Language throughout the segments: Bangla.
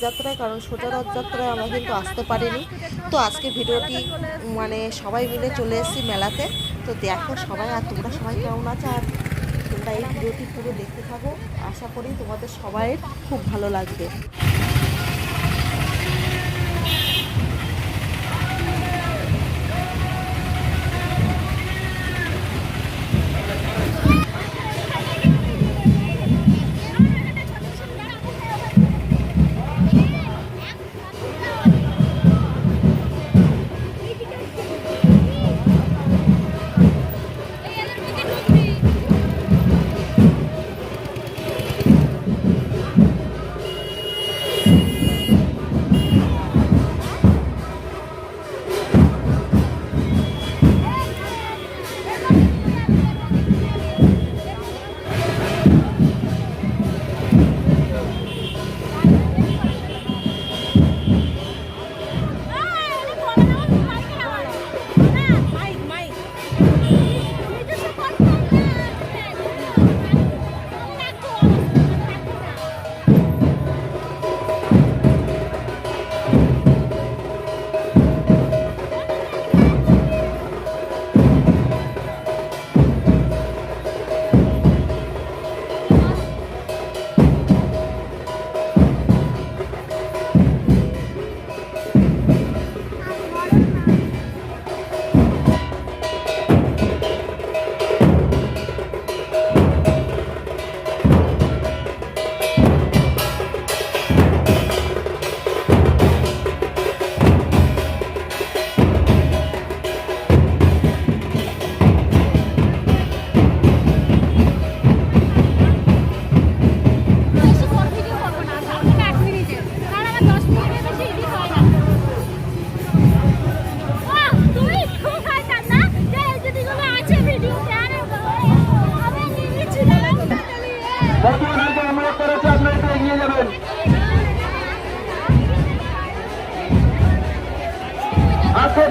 রথযাত্রায়, কারণ সোজা রথযাত্রায় আমরা কিন্তু আসতে পারিনি। তো আজকে ভিডিওটি মানে সবাই মিলে চলে এসেছি মেলাতে। তো দেখো সবাই, আর তোমরা সবাই কেমন আছো, আর তোমরা এই ভিডিওটি পুরো দেখতে থাকো, আশা করি তোমাদের সবাইয়ের খুব ভালো লাগবে।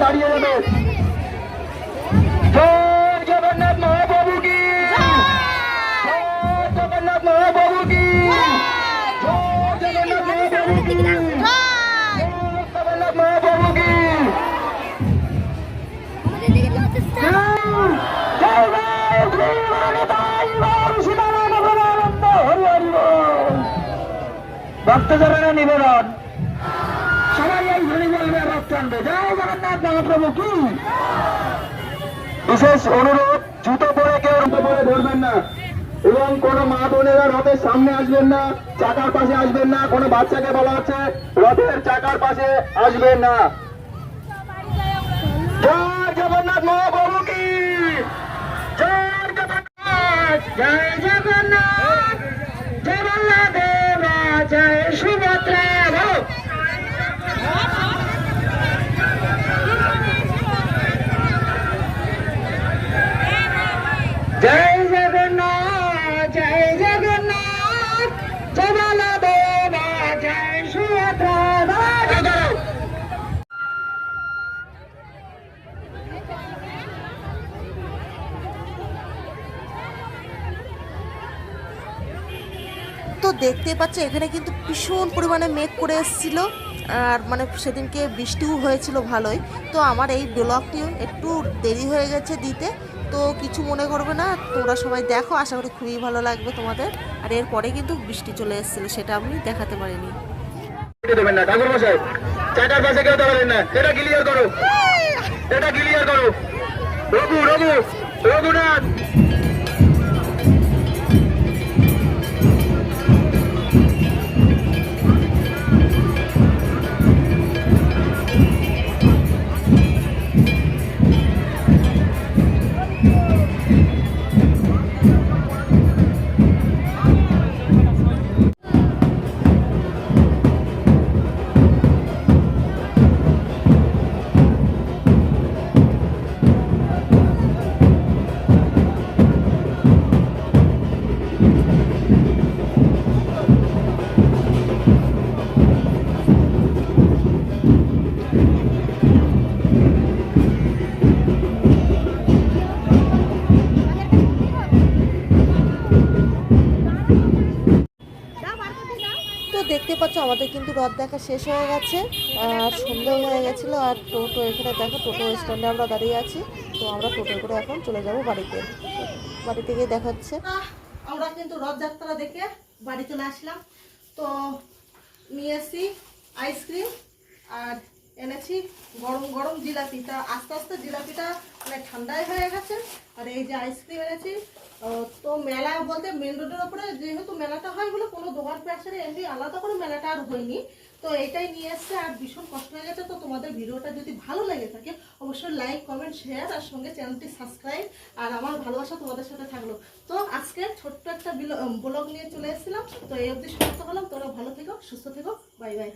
দাঁড়িয়ে যাবে। জয় জগন্নাথ মহাপ্রভু কি, জয় জগন্নাথ মহাপ্রভু কি, জয় জগন্নাথ মহাপ্রভু কি, জগন্নাথ মহাপ্রভু কি। ভক্তজনের নিবেদন, সবাই এই ধ্বনি বলবে ভক্তানবে জয় জগন্নাথ মহাপ্রভু কি। বিশেষ অনুরোধ, জুতো পরে কেউ পরে ধরবেন না, এবং কোন মা বোনেরা রথের সামনে আসবেন না, চাকার পাশে আসবেন না। কোন বাচ্চাকে বলা হচ্ছে রথের চাকার পাশে আসবেন না। জয় জগন্নাথ মহাপ্রভু কি, জয় জগন্নাথ, জয় জগন্নাথ, জয় বল্লদেবা, জয় সুভদ্রা। জয় জগন্নাথ, জয় জগন্নাথ, জয় বলদেবা, জয় সুভদ্রা। তো দেখতে পাচ্ছ এখানে কিন্তু ভীষণ পরিমাণে মেঘ করে এসেছিল, আর মানে সেদিনকে বৃষ্টিও হয়েছিল ভালোই। তো আমার এই ব্লগটিও একটু দেরি হয়ে গেছে দিতে, তো কিছু মনে করবে না, তোমরা সবাই দেখো, আশা করি খুবই ভালো লাগবে তোমাদের। আর এরপরে কিন্তু বৃষ্টি চলে এসেছিলো, সেটা আমি দেখাতে পারিনি। দেবেন না ঠাকুর মশাই, চাকার পাশে কেউ দাঁড়াবেন না, এটা ক্লিয়ার করো, এটা ক্লিয়ার করো। রঘু রঘু রঘুনাথ, আমাদের কিন্তু রথ দেখা শেষ হয়ে গেছে আর সন্ধ্যা হয়ে গেছিলো। আর টোটো এখানে দেখো, টোটো স্ট্যান্ডে আমরা দাঁড়িয়ে আছি। তো আমরা টোটো করে এখন চলে যাব বাড়িতে, বাড়িতে গিয়ে দেখাচ্ছে। আমরা কিন্তু রথযাত্রা দেখে বাড়ি চলে আসলাম। তো নিয়ে এসেছি আইসক্রিম আর এনেছি গরম গরম জিলাপি। তা আস্তে আস্তে জিলাপিটা মানে ঠান্ডাই হয়ে গেছে। আর এই যে আইসক্রিম এনেছি। তো মেলা বলতে মেন রোডের ওপরে যেহেতু মেলাটা হয় বলে কোনো দোকান প্যাসারে এমনি আলাদা করে মেলাটা আর হয়নি। তো এটাই নিয়ে এসছে আর ভীষণ কষ্ট হয়ে গেছে। তো তোমাদের ভিডিওটা যদি ভালো লেগে থাকে অবশ্যই লাইক, কমেন্ট, শেয়ার আর সঙ্গে চ্যানেলটি সাবস্ক্রাইব। আর আমার ভালোবাসা তোমাদের সাথে থাকলো। তো আজকে ছোট্ট একটা ব্লগ নিয়ে চলে এসেছিলাম। তো এই অবধি সুস্থ হলাম। তোরা ভালো থেকো, সুস্থ থেকো, বাই বাই।